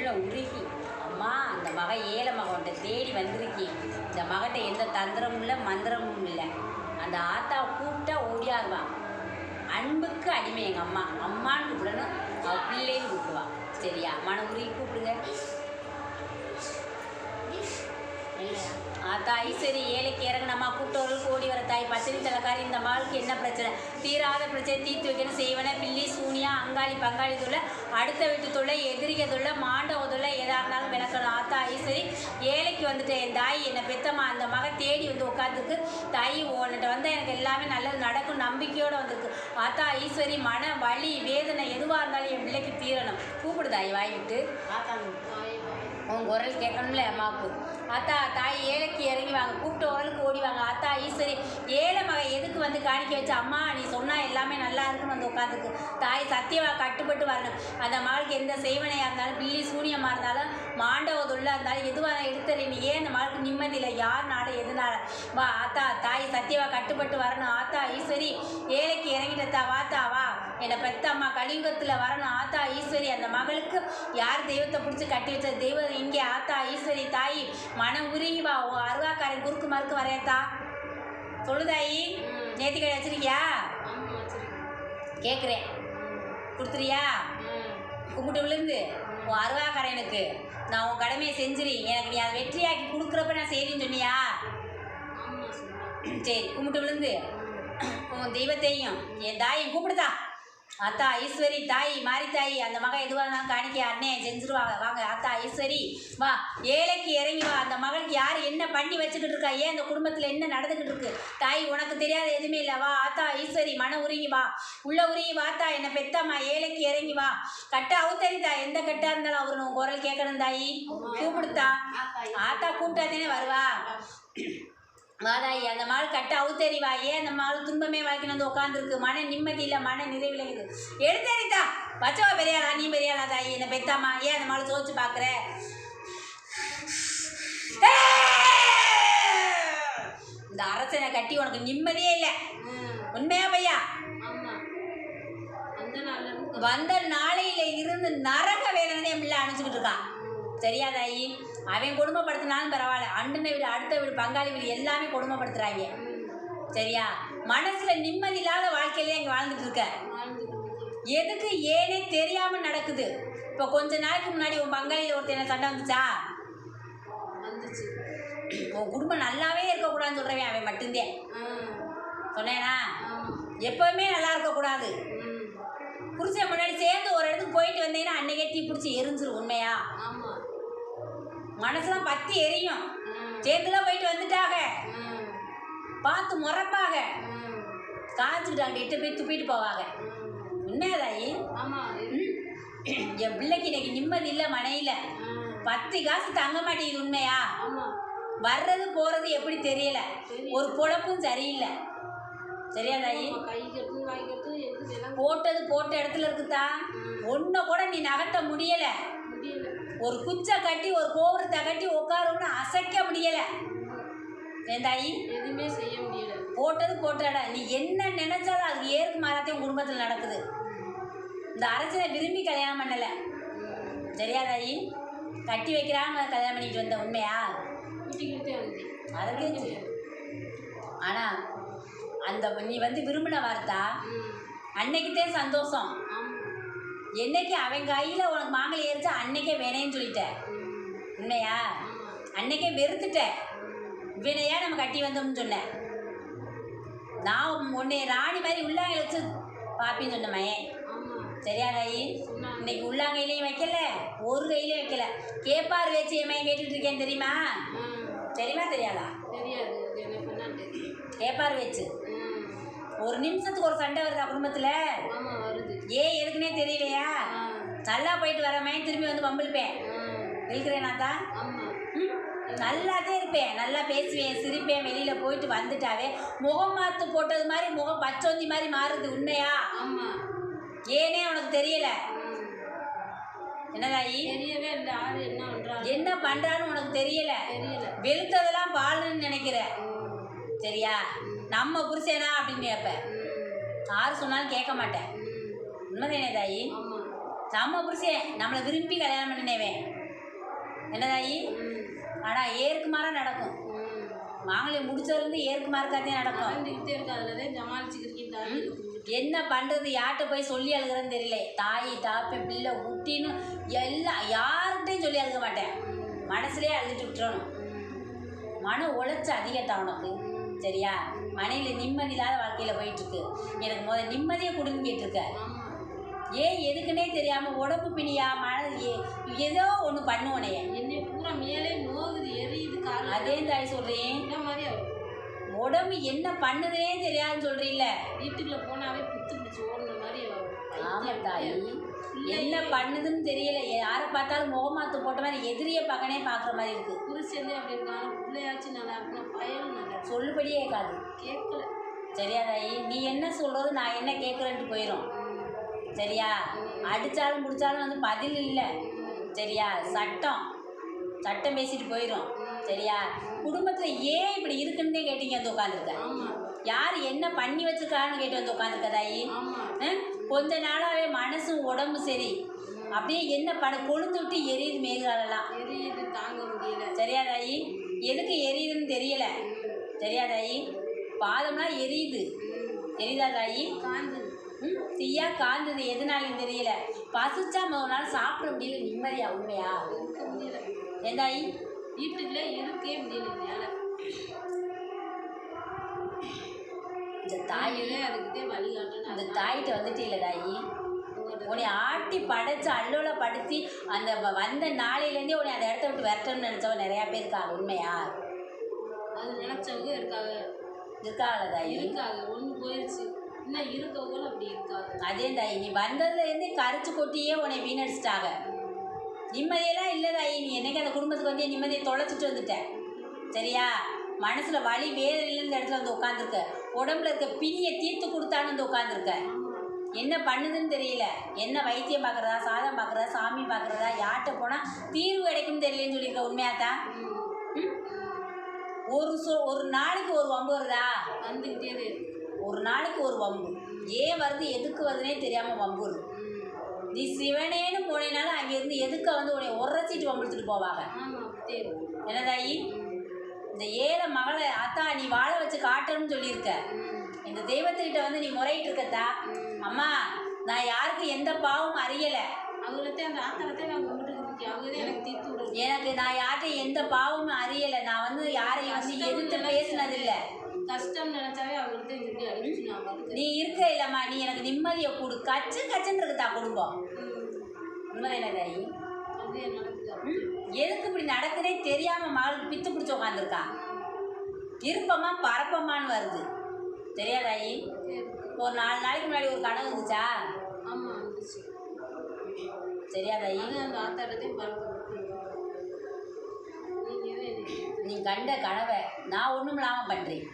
மண்டை உருகி அம்மா அந்த மக ஏழை மகன்கிட்ட தேடி வந்திருக்கி. இந்த மகட்ட எந்த தந்திரமும் இல்லை மந்திரமும் இல்லை. அந்த ஆத்தாவை கூப்பிட்டா ஓடியாருவான். அன்புக்கு அடிமை எங்கள் அம்மா. அம்மான்னு கூப்பிடணும், அவள் பிள்ளைன்னு கூப்பிடுவான். சரியா? மன உருகி கூப்பிடுங்க. தாய் சரி ஏழைக்கு இறங்கினம்மா கூப்பிட்டவர்களுக்கு ஓடி வர தாய் பத்தினி தலைக்காரி. இந்த மகளுக்கு என்ன பிரச்சனை? தீராத பிரச்சனை தீர்த்து வைக்கணும். செய்வன பில்லி சூனியா அங்காளி பங்காளி தொல்லை, அடுத்த வீட்டு தொல்லை, எதிரிக தொல்லை, மாண்டவ தொல்லை, எதாக இருந்தாலும் விளக்கணும். ஆத்தா ஐஸ்வரி ஏழைக்கு வந்துட்டேன். என் தாய் என்னை பெத்தம்மா. அந்த மகன் தேடி வந்து உட்காந்துருக்கு. தாய் உன்கிட்ட வந்தால் எனக்கு எல்லாமே நல்லது நடக்கும் நம்பிக்கையோடு வந்திருக்கு. ஆத்தா ஐஸ்வரி மன வலி வேதனை எதுவாக இருந்தாலும் என் பிள்ளைக்கு தீரணும். கூப்பிடு தாய் வாய்விட்டு. உன் குரல் கேட்கணும்ல அம்மாவுக்கு. ஆத்தா தாய் ஏழைக்கு இறங்கி வாங்க. கூப்பிட்ட உரலுக்கு ஓடி வாங்க. ஆத்தா ஈஸ்வரி ஏழை மகை எதுக்கு வந்து காணிக்க வச்சு? அம்மா நீ சொன்னால் எல்லாமே நல்லா இருக்குன்னு வந்து உட்காந்துருக்கு. தாய் சத்தியவா கட்டுப்பட்டு வரணும். அந்த மகளுக்கு எந்த செய்வனையாக இருந்தாலும் பில்லி சூனியமாக இருந்தாலும் மாண்டவ தொல்லை இருந்தாலும் எதுவாக எடுத்துற. நீ ஏன் அந்த மகளுக்கு நிம்மதி இல்லை? யார் நாடு எதுனால? வா ஆத்தா தாய் சத்தியவா கட்டுப்பட்டு வரணும். ஆத்தா ஈஸ்வரி ஏழைக்கு இறங்கிட்டா வாத்தா வா. என்னை பெத்த அம்மா கலியுகத்தில் வரணும். ஆத்தா ஈஸ்வரி அந்த மகளுக்கு யார் தெய்வத்தை பிடிச்சி கட்டி வச்ச தெய்வம் இங்கே. ஆத்தா ஈஸ்வரி தாய் மன உருகி வா. அருவாக்காரன் குறுக்கு மறுக்கு வரையத்தா சொல்லுதாயி. நேற்று கடை வச்சிருக்கியா? கேட்குறேன் கொடுத்துறியா? கும்பிட்டு விழுந்து உன் அருவாக்காரனுக்கு நான் உன் கடமையை செஞ்சிரி. எனக்கு நீ அதை வெற்றியாக்கி கொடுக்குறப்ப நான் செய்தின்னு சொன்னியா? சரி கும்பிட்டு விழுந்து உன் தெய்வத்தையும் என் தாயும் கூப்பிடுதா. அத்தா ஈஸ்வரி தாய் மாறி தாய் அந்த மகன் எதுவாக இருந்தாலும் காணிக்க அண்ணே செஞ்சுருவாங்க. வாங்க ஆத்தா ஈஸ்வரி வா. ஏழைக்கு இறங்கி வா. அந்த மகளுக்கு யார் என்ன பண்ணி வச்சுக்கிட்டு இருக்கா? ஏன் அந்த குடும்பத்தில் என்ன நடந்துக்கிட்டு இருக்கு? தாய் உனக்கு தெரியாத எதுவுமே இல்லை. வா ஆத்தா ஈஸ்வரி மன உருகி வா. உள்ள உருகி வாத்தா. என்னை பெத்தம்மா ஏழைக்கு இறங்கி வா. கட்ட அவுத்தறிதா. எந்த கட்டாக இருந்தாலும் அவரு உன் குரல் கேட்கணும் தாயி. கூப்பிடுத்தா. ஆத்தா கூப்பிட்டாதேனே வருவா. வாதாயி அந்த மகள் கட்ட அவுத்தறிவா. ஏன் அந்த மகள் துன்பமே வாழ்க்கை வந்து உட்காந்துருக்கு. மன நிம்மதி இல்லை மன நிறைவில் இருக்குது. எடுத்தறித்தா வச்சவா பெரியாளா நீ பெரியாளா தாயி என்னை பெத்தாமா. ஏன் அந்த மகளை சோதிச்சு பார்க்குற? இந்த அரசனை கட்டி உனக்கு நிம்மதியே இல்லை. உண்மையா பையா? வந்த நாளையில இருந்து நரக வேதனை என் பிள்ளை அனுப்பிச்சுக்கிட்டு இருக்கான். சரியா தாயி? அவன் கொடுமைப்படுத்தினாலும் பரவாயில்ல. அண்டனை வீடு அடுத்த வீடு பங்காளி வீடு எல்லாமே கொடுமைப்படுத்துகிறாங்க. சரியா? மனசில் நிம்மதி இல்லாத வாழ்க்கையிலே இங்கே வாழ்ந்துட்டு இருக்க. எதுக்கு ஏனே தெரியாமல் நடக்குது. இப்போ கொஞ்ச நாளைக்கு முன்னாடி உன் பங்காளியில் ஒருத்தர் சண்டை வந்துச்சா? வந்துச்சு. உன் குடும்பம் நல்லாவே இருக்கக்கூடாதுன்னு சொல்கிறவன் அவன் மட்டும்தான். சொன்னேனா? எப்போவுமே நல்லா இருக்கக்கூடாது. புருஷன் முன்னாடி சேர்ந்து ஒரு இடத்துக்கு போயிட்டு வந்தீங்கன்னா அன்னைக்கே தீ பிடிச்சி எரிஞ்சிரும். உண்மையா? மனசுலாம் பற்றி எரியும். சேர்ந்துலாம் போயிட்டு வந்துட்டாக பார்த்து முறப்பாக காய்ச்சிக்கிட்டாங்க. இட்டு போய் துப்பிட்டு போவாங்க. உண்மையாதாயி? என் பிள்ளைக்கு இன்னைக்கு நிம்மதி இல்லை மனையில். 10 காசு தங்க மாட்டேங்குது. உண்மையா? வர்றது போகிறது எப்படி தெரியல. ஒரு பொழப்பும் சரியில்லை. சரியாதாயி? போட்டது போட்ட இடத்துல இருக்குதா. ஒன்றை கூட நீ நகட்ட முடியலை. ஒரு குச்சை கட்டி ஒரு கோபுரத்தை கட்டி உட்காருன்னு அசைக்க முடியலை. என் தாயி எதுவுமே செய்ய முடியலை. போட்டது போட்டடா. நீ என்ன நினைச்சாலும் அது ஏற்கு மாறாத்தையும் குடும்பத்தில் நடக்குது. இந்த அரசனை விரும்பி கல்யாணம் பண்ணலை. சரியா தாயி? கட்டி வைக்கிறான்னு கல்யாணம் பண்ணிட்டு வந்த. உண்மையா? அதற்கே ஆனால் அந்த நீ வந்து விரும்பின வார்த்தா அன்னைக்குத்தே சந்தோஷம். என்னைக்கு அவன் கையில் உனக்கு மாங்கல் ஏறிச்சா அன்னைக்கே வேணேன்னு சொல்லிட்ட. உண்மையா? அன்னைக்கே வெறுத்துட்ட. வினையா நம்ம கட்டி வந்தோம்னு சொன்னேன். நான் உன்னை ராணி மாதிரி உள்ளாங்க வச்சு பாப்பின்னு சொன்ன மையன். சரியா தாயி? இன்னைக்கு உள்ளாங்கையிலையும் வைக்கல, ஒரு கையிலையும் வைக்கல. கேப்பார் வச்சு என் மையன் கேட்டுட்டு இருக்கேன். தெரியுமா? தெரியுமா தெரியாதா? தெரியாது. கேப்பார் வச்சு ஒரு நிமிஷத்துக்கு ஒரு சண்டை வருதா குடும்பத்தில்? ஏன் எதுக்குன்னே தெரியலையா? நல்லா போயிட்டு வரமேன் திரும்பி வந்து பம்பிழுப்பேன். இருக்கிறேனாத்தா? நல்லாதே இருப்பேன். நல்லா பேசுவேன் சிரிப்பேன். வெளியில் போயிட்டு வந்துட்டாவே முகம் மாற்று போட்டது மாதிரி முகம் பச்சோந்தி மாதிரி மாறுது. உண்மையா? ஏனே உனக்கு தெரியலை. என்னதாயி? தெரியவே இல்லை. ஆறு என்ன பண்ணுறான்னு உனக்கு தெரியலை. வெளுத்ததெல்லாம் பாலுன்னு நினைக்கிற. சரியா? நம்ம புருஷனா அப்படின்னு கேட்ப. யாரு சொன்னாலும் கேட்க மாட்டேன். உண்மைதானே தாயி? நம்ம புருஷன் நம்மளை விரும்பி கல்யாணம் பண்ணினேவேன். என்னதாயி? ஆனால் ஏற்கு மாற நடக்கும். மாங்கலை முடிச்சதுலேருந்து ஏற்கு மாறக்காத்தே நடக்கும். என்ன பண்ணுறது, யார்கிட்ட போய் சொல்லி அழுகிறேன்னு தெரியல. தாய் தாப்பை பிள்ளை குட்டின்னு எல்லாம் யார்கிட்டையும் சொல்லி அழுக மாட்டேன். மனசுலேயே அழுதுட்டு விட்டுறணும். மன உழைச்சி அதிகத்தான் உனக்கு. சரியா? மனையில் நிம்மதி இல்லாத வாழ்க்கையில் போயிட்டுருக்கு. எனக்கு நிம்மதியை கொடுன்னு கேட்டிருக்க. ஏன் எதுக்குன்னே தெரியாமல் உடம்பு பிணியா ஏதோ ஒன்று பண்ணுவோனே. என்னை பூரா மேலே நோகுது, எரியுது. அதே தாய் சொல்கிறேன். உடம்பு என்ன பண்ணுதுன்னே தெரியாதுன்னு சொல்கிறீல்ல. வீட்டுக்குள்ளே போனாவே புத்து பிடிச்சி ஓடுன மாதிரி. ஆமாம் தாய், என்ன பண்ணுதுன்னு தெரியல. யாரை பார்த்தாலும் முகமாத்து போட்ட மாதிரி எதிரியை பக்கனே பார்க்குற மாதிரி இருக்குது. புருஷன் அப்படி இருக்காங்க. பிள்ளையாச்சும் நல்லா இருக்கணும், பயனும் நல்லா சொல்லுபடியே கேட்காது. கேட்கல. சரியா தாயி? நீ என்ன சொல்கிறது, நான் என்ன கேட்குறேன்ட்டு போயிடும். சரியா? அடித்தாலும் பிடிச்சாலும் பதில் இல்லை. சரியா? சட்டம் பேசிட்டு போயிடும். சரியா? குடும்பத்தில் ஏன் இப்படி இருக்குன்னு கேட்டீங்க வந்து உட்காந்துருக்க. யார் என்ன பண்ணி வச்சுருக்கான்னு கேட்டு வந்து உட்காந்துருக்க தாயி. கொஞ்ச நாளாகவே மனசும் உடம்பு சரி அப்படியே என்ன கொழுந்து விட்டு எரியுது. மேல்காலெல்லாம் எரியுது, தாங்க முடியல. சரியா தாயி? எதுக்கு எரியுதுன்னு தெரியல. சரியா தாயி? பாதம்லாம் எரியுது. தெரியுதா தாயி? காந்து தீயா காந்தது. எதுனாலும் தெரியல. பசிச்சா ஒரு நாள் சாப்பிட முடியல. நிம்மதியா? உண்மையா? இருக்க முடியல. ஏந்தாயி? வீட்டுக்குள்ளே இருக்கே முடியல. இந்த தாயிலே அதுக்கிட்டே வழிகாட்டணும். அந்த தாயிட்ட வந்துட்டு இல்லை தாயி, உன்னை ஆட்டி படைச்சு அல்லோல படுத்தி அந்த வந்த நாளையிலேருந்தே உன்னை அந்த இடத்த விட்டு விரட்டணும்னு நினச்சவங்க நிறையா பேர் இருக்காங்க. உண்மையா? அது நினச்சவங்க இருக்காங்கள தாயி? இருக்காங்க. ஒன்று போயிடுச்சு, இன்னும் இருக்கவங்களும் அப்படி இருக்காங்க. அதே தாயி, நீ வந்ததுலேருந்தே கரைச்சி கொட்டியே உன்னை வீணடிச்சிட்டாங்க. நிம்மதியெல்லாம் இல்லை தாயி. நீ என்னைக்கு அந்த குடும்பத்துக்கு வந்து நிம்மதியை தொலைச்சிட்டு வந்துட்ட. சரியா? மனசில் வலி வேதனையில் இந்த இடத்துல வந்து உட்காந்துருக்க. உடம்புல இருக்க பிணியை தீர்த்து கொடுத்தான்னு வந்து உட்காந்துருக்க. என்ன பண்ணுதுன்னு தெரியல. என்ன வைத்தியம் பார்க்குறதா, சாதம் பார்க்குறதா, சாமி பார்க்குறதா, யார்கிட்ட போனால் தீர்வு கிடைக்கும்னு தெரியலன்னு சொல்லியிருக்க. உண்மையாத்தான்? ஒரு நாளைக்கு ஒரு வம்பு வருதா? வந்துக்கிட்டே ஒரு நாளைக்கு ஒரு வம்பு. ஏன் வருது, எதுக்கு வருதுன்னே தெரியாமல் வம்பு வருது. நீ சிவனேன்னு போனேனாலும் அங்கேருந்து எதுக்க வந்து உன்னை உரசிட்டு வம்பிடுத்துட்டு போவாங்க. என்னதாயி? இந்த ஏழை மகளை அத்தா நீ வாழ வச்சு காட்டணும்னு சொல்லியிருக்க. இந்த தெய்வத்துக்கிட்ட வந்து நீ முறையிட்டு இருக்கத்தா. அம்மா, நான் யாருக்கு எந்த பாவமும் அறியலை. அவங்கள்ட்ட அந்த ஆத்தாலத்தை நான் கும்பிட்டு அவங்க தான் எனக்கு தீர்த்து விடுறது. எனக்கு நான் யார்கிட்ட எந்த பாவமும் அறியலை. நான் வந்து யாரையும் வந்து எதிர்த்து பேசினதில்லை. கஷ்டம் நினைச்சாவே அவங்கள்ட்ட இப்படி அடிச்சு நீ இருக்க இல்லைம்மா. நீ எனக்கு நிம்மதியை கொடு. கச்சுன்னு இருக்குதா குடும்பம். உண்மைதானே தாயி? எதுக்கு இப்படி நடக்குதே தெரியாமல் மகளுக்கு பித்து பிடிச்சி உட்காந்துருக்கா. இருப்பமா பரப்பமான்னு வருது. தெரியாதாயி? ஒரு 4 நாளைக்கு முன்னாடி ஒரு கனவு இருந்துச்சா? ஆமாம், இருந்துச்சு. தெரியாதாயி? அந்த ஆத்தாட்டத்தையும் பரப்ப. நீ கண்ட கனவை நான் ஒன்றும் இல்லாமல் பண்ணுறேன்.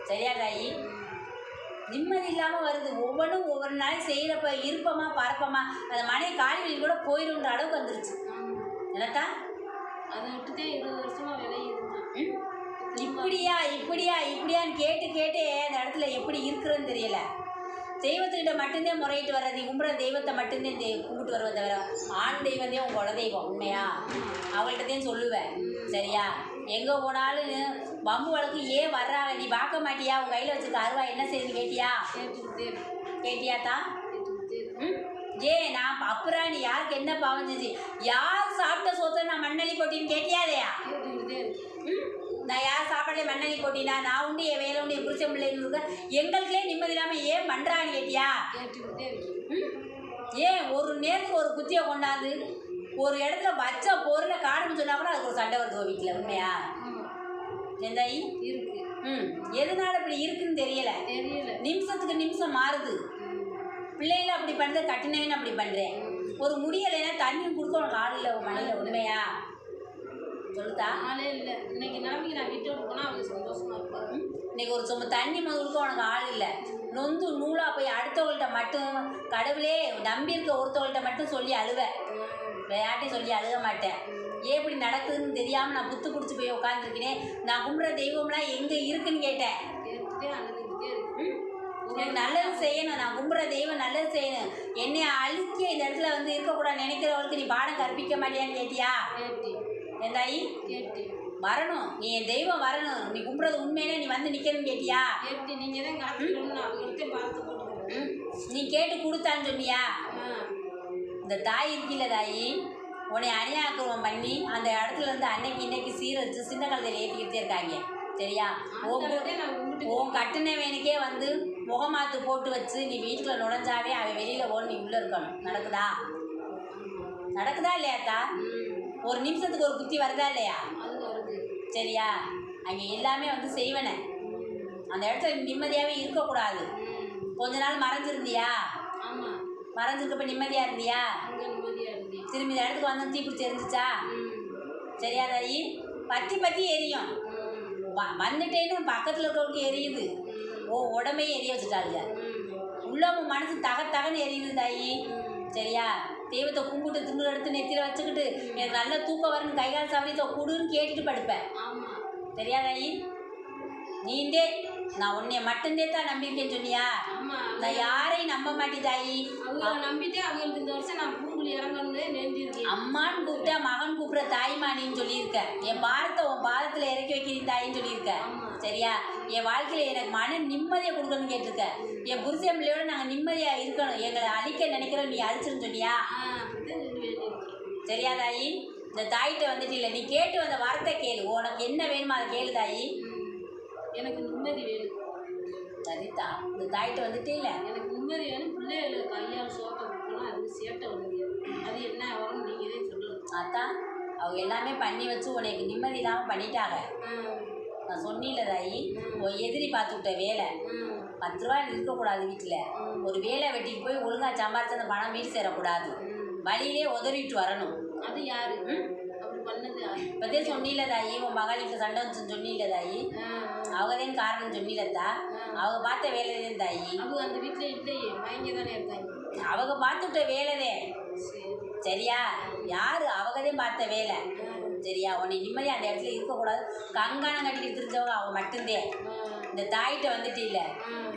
சரியாதாயி? நிம்மதி இல்லாமல் வருது. ஒவ்வொன்றும் ஒவ்வொரு நாளைக்கு செய்கிறப்ப இருப்பமா பரப்பமா அந்த மனைவி காலிவெளி கூட போயிடுன்ற அளவுக்கு வந்துருச்சு. என்னத்தா? அதை விட்டுதே 20 வருஷமாக விளையுதுமா. இப்படியான்னு கேட்டு அந்த இடத்துல எப்படி இருக்குறன்னு தெரியல. தெய்வத்துக்கிட்ட மட்டும்தான் முறையிட்டு வர்றது. கும்பிட்ற தெய்வத்தை மட்டும்தான் கும்பிட்டு வருவதை தவிர ஆண் தெய்வந்தே உங்கள் குலதெய்வம். உண்மையா? அவங்கள்ட்டதான் சொல்லுவேன். சரியா? எங்கே போனாலும் வம்பு வழக்கு ஏன் வர்றாங்க, நீ பார்க்க மாட்டியா? உங்கள் கையில் வச்சுருக்க அருவா என்ன செய்யுன்னு கேட்டியா தான்? ஏன் நான் அப்புறம் நீ யாருக்கு என்ன பாவம் செஞ்சு, யார் சாப்பிட்ட சோத்தை நான் மண்ணள்ளி போட்டின்னு கேட்டியாதையா? நான் யார் சாப்பாடே மண்ணள்ளி போட்டினா? நான் உண்டு என் வேலை உண்டு என் புருஷன் பிள்ளைன்னு இருக்க எங்களுக்குள்ளே நிம்மதி இல்லாமல் ஏன் பண்ணுறான்னு கேட்டியா? ஏன் ஒரு நேரத்துக்கு ஒரு குத்தியை கொண்டாந்து ஒரு இடத்துல வச்ச பொருளை காணுன்னு சொன்னா கூட அதுக்கு ஒரு சண்டை வருது வீட்டில். உண்மையா? எந்தாயி? இருக்கு. எதனால இப்படி இருக்குன்னு தெரியல. நிமிஷத்துக்கு நிமிஷம் மாறுது. பிள்ளைகளை அப்படி பண்ணுறது, கட்டினவேன்னு அப்படி பண்ணுறேன். ஒரு முடியலைன்னா தண்ணி கொடுக்க உனக்கு ஆள் இல்லை மனையில். உண்மையா? சொல்லுதா? ஆளே இல்லை. இன்னைக்கு நிலைமைக்கு நான் வீட்டை விட்டு போனால் அவங்க சந்தோஷமாக இருப்பாங்க. இன்னைக்கு ஒரு சும்மா தண்ணி கொடுக்க உனக்கு ஆள் இல்லை. நொந்து நூலாக போய் அடுத்தவங்கள்ட்ட மட்டும் கடவுளே நம்பி இருக்க ஒருத்தவங்கள்ட்ட மட்டும் சொல்லி அழுவேன். யார்ட்டையும் சொல்லி அழுக மாட்டேன். ஏன் இப்படி நடக்குதுன்னு தெரியாமல் நான் புத்து பிடிச்சி போய் உட்காந்துருக்கேன். நான் கும்பிட்ற தெய்வம்லாம் எங்கே இருக்குன்னு கேட்டேன். எனக்கு நல்லது செய்யணும். நான் கும்பிட்ற தெய்வம் நல்லது செய்யணும். என்னை அழுக்கிய இந்த இடத்துல வந்து இருக்கக்கூடாது நினைக்கிறவங்களுக்கு நீ பாடம் கற்பிக்க மாட்டியான்னு கேட்டியா? என் தாயி கேட்டு வரணும், நீ என் தெய்வம் வரணும், நீ கும்பிட்றது உண்மையிலே நீ வந்து நிற்கணும்னு கேட்டியா? கேட்டு நீங்கள் தான் காத்துக்கணும்னு அவங்கள்ட்ட பார்த்து போட்டுக்கிறேன். நீ கேட்டு கொடுத்தான்னு சொன்னியா? ஆ இந்த தாய் இருக்கில்ல தாயி, உன்னை அநியாயக்குவம் பண்ணி அந்த இடத்துல இருந்து அன்னைக்கு இன்னைக்கு சீரழிச்சு சின்ன கழுதையில் ஏற்றிக்கிட்டே இருக்காங்க. சரியா? உன் கட்டுனவேனுக்கே வந்து முகமாத்து போட்டு வச்சு நீ வீட்டுக்குள்ள நுழைஞ்சாவே அவன் வெளியில் ஓடு, நீ உள்ளே இருக்கணும். நடக்குதா? நடக்குதா இல்லையாத்தா? ஒரு நிமிஷத்துக்கு ஒரு குத்தி வருதா இல்லையா? சரியா? அங்கே எல்லாமே வந்து செய்வனே, அந்த இடத்துல நிம்மதியாகவே இருக்கக்கூடாது. கொஞ்ச நாள் மறைஞ்சிருந்தியா? மறைஞ்சிருக்கப்ப நிம்மதியாக இருந்தியா? திரும்பி இந்த இடத்துக்கு வந்து தீப்பிடிச்சி எரிஞ்சிச்சா? சரியா தாயி? பற்றி எரியும். வந்துட்டேன்னு பக்கத்தில் இருக்கிறவங்களுக்கு எரியுது, உடம்பையும் எரிய வச்சுட்டாங்க. உள்ளவங்க மனசு தகன்னு எரியுது தாயி. சரியா? தெய்வத்தை கும்பிட்டு தின்னு எடுத்து நெத்தியில் வச்சுக்கிட்டு எனக்கு நல்ல தூக்கம் வரணும், கைகால் சவரியத்தை கொடுன்னு கேட்டுட்டு படுப்பேன். சரியா தாயி? நீண்டே நான் உன்னைய மட்டும்தே தான் நம்பியிருக்கேன்னு சொன்னியா? நான் யாரையும் நம்ப மாட்டேன் தாயி. நம்பிட்டே அவங்களுக்கு இந்த வருஷம் நான் பூங்குழி இறங்கணும்னு நெஞ்சிருக்கேன். அம்மான்னு கூப்பிட்டா மகன் கூப்பிட்ற தாய்மானின்னு சொல்லியிருக்க. என் பாரத்தை உன் பாதத்தில் இறக்கி வைக்கிறீங்க தாயின்னு சொல்லியிருக்க. சரியா? என் வாழ்க்கையில் எனக்கு மன நிம்மதியை கொடுக்கணும்னு கேட்டிருக்க. என் புருஷன் பிள்ளையோட நாங்கள் நிம்மதியாக இருக்கணும், எங்களை அழிக்க நினைக்கிறோம், நீ அழிச்சிருன்னு சொன்னியா? சரியா தாயி? இந்த தாயிட்ட வந்துட்டு இல்லை, நீ கேட்டு வந்த வார்த்தை கேளு. உனக்கு என்ன வேணுமோ அதை கேளு தாயி. எனக்கு நிம்மதி வேணும். சரிதா, இந்த தாயிட்ட வந்துட்டே இல்லை, எனக்கு நிம்மதி வேணும். பிள்ளைகளுக்கு கையால் சோத்தை கொடுக்கணும், அது சேட்டை வருது. அது என்ன ஆகணும் நீங்கள் தான் சொல்லணும். அதான் அவங்க எல்லாமே பண்ணி வச்சு உனக்கு நிம்மதி இல்லாமல் பண்ணிட்டாங்க. நான் சொன்னில்ல தாயி, உன் எதிரி பார்த்துக்கிட்ட வேலை 10 ரூபா இருக்கக்கூடாது வீட்டில். ஒரு வேலை வெட்டிக்கு போய் ஒழுங்காக சம்பாரிச்சு அந்த பணம் வீடு சேரக்கூடாது, வழியிலே உதறிட்டு வரணும். அது யாரு அப்படி பண்ணது? இப்போதே சொன்னில்ல தாயி, உன் மகளிருக்கு சண்டை வந்துச்சுன்னு சொன்னில்ல தாயி, அவங்கதான் காரணம் சொன்னில்லத்தா. அவங்க பார்த்த வேலைதான் தாயி. அவங்க அந்த வீட்டில் இல்லையே, மயங்க தானே இருக்காங்க. அவங்க பார்த்துக்கிட்ட வேலைதே. சரியா? யாரு? அவங்கதான் பார்த்த வேலை. சரியா? உன்னை நிம்மதியாக அந்த இடத்துல இருக்கக்கூடாது, கங்கானம் கட்டிக்கிட்டு தெரிஞ்சவங்க அவங்க மட்டும்தே. இந்த தாயிட்ட வந்துட்டு இல்லை,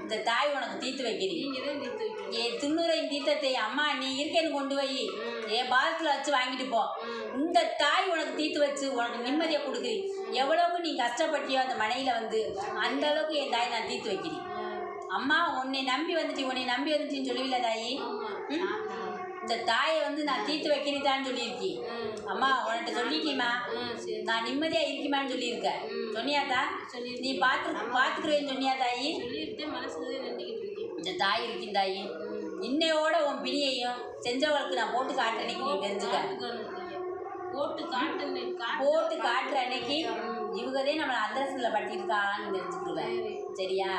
இந்த தாய் உனக்கு தீர்த்து வைக்கிறீங்க. என் துண்ணுரையும் தீர்த்தத்தை அம்மா நீ இருக்கேன்னு கொண்டு போய் என் பாதத்தில் வச்சு வாங்கிட்டு போ. இந்த தாய் உனக்கு தீர்த்து வச்சு உனக்கு நிம்மதியை கொடுக்குறீ. எவ்வளோக்கு நீ கஷ்டப்பட்டியோ அந்த மனையில் வந்து அந்த அளவுக்கு என் தாய் நான் தீர்த்து வைக்கிறேன். அம்மா உன்னை நம்பி வந்துட்டின்னு சொல்லுவில்ல தாயி. இந்த தாயை வந்து நான் தீர்த்து வைக்கிறேன் சொல்லியிருக்கி. அம்மா உன்கிட்ட சொல்லிட்டீமா, நான் நிம்மதியாக இருக்குமான்னு சொல்லியிருக்கேன். சொன்னியாத்தா? நீ பார்த்துக்குறேன்னு சொன்னியா தாயி? இந்த தாய் இருக்கின் தாயி, இன்னையோட உன் பிணியையும் செஞ்சவளுக்கு நான் போட்டு காட்டுற அன்னைக்கு நீ தெரிஞ்சுக்க. போட்டு காட்டுற அன்னைக்கு இவங்கதே நம்மளை அந்தரசத்தில் படுத்திருக்காங்கன்னு தெரிஞ்சுக்கிடுவேன். சரியா?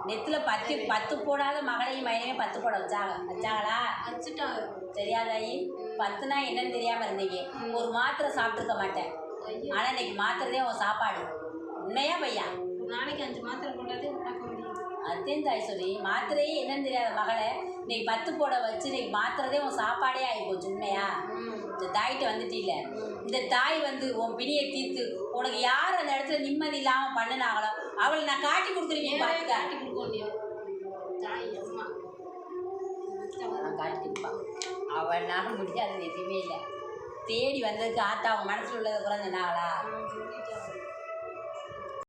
நெத்தில் 10 போடாத மகளையும் மகனையுமே 10 போட வச்சாங்களா? வச்சுட்டாங்க. சரியா தாயி? 10னா என்னன்னு தெரியாமல் இருந்தீங்க. ஒரு மாத்திரை சாப்பிட்ருக்க மாட்டேன், ஆனால் இன்னைக்கு மாத்திரதே உன் சாப்பாடு. உண்மையா பையா? நாளைக்கு 5 மாத்திரை போட்டாதே பார்க்க முடியும். அதேன் தாய் சொல்லி மாத்திரையே என்னன்னு தெரியாத மகளை இன்னைக்கு 10 போட வச்சு இன்னைக்கு மாத்திரதே உன் சாப்பாடே ஆகிப்போச்சு. உண்மையா? இந்த தாயிட்ட வந்துட்டீல, இந்த தாய் வந்து உன் பிணியை தீர்த்து உனக்கு யார் அந்த இடத்துல நிம்மதி இல்லாமல் பண்ணினாங்களோ அவளை நான் காட்டி கொடுக்குறீங்க. பார்த்து காட்டி கொடுக்கணும். தாய் அம்மா காட்டி கொடுப்பான். அவனால முடியாது எதுவுமே இல்லை. தேடி வந்ததுக்கு ஆத்தா அவங்க மனசில் உள்ளதை குறைஞ்சினாங்களா?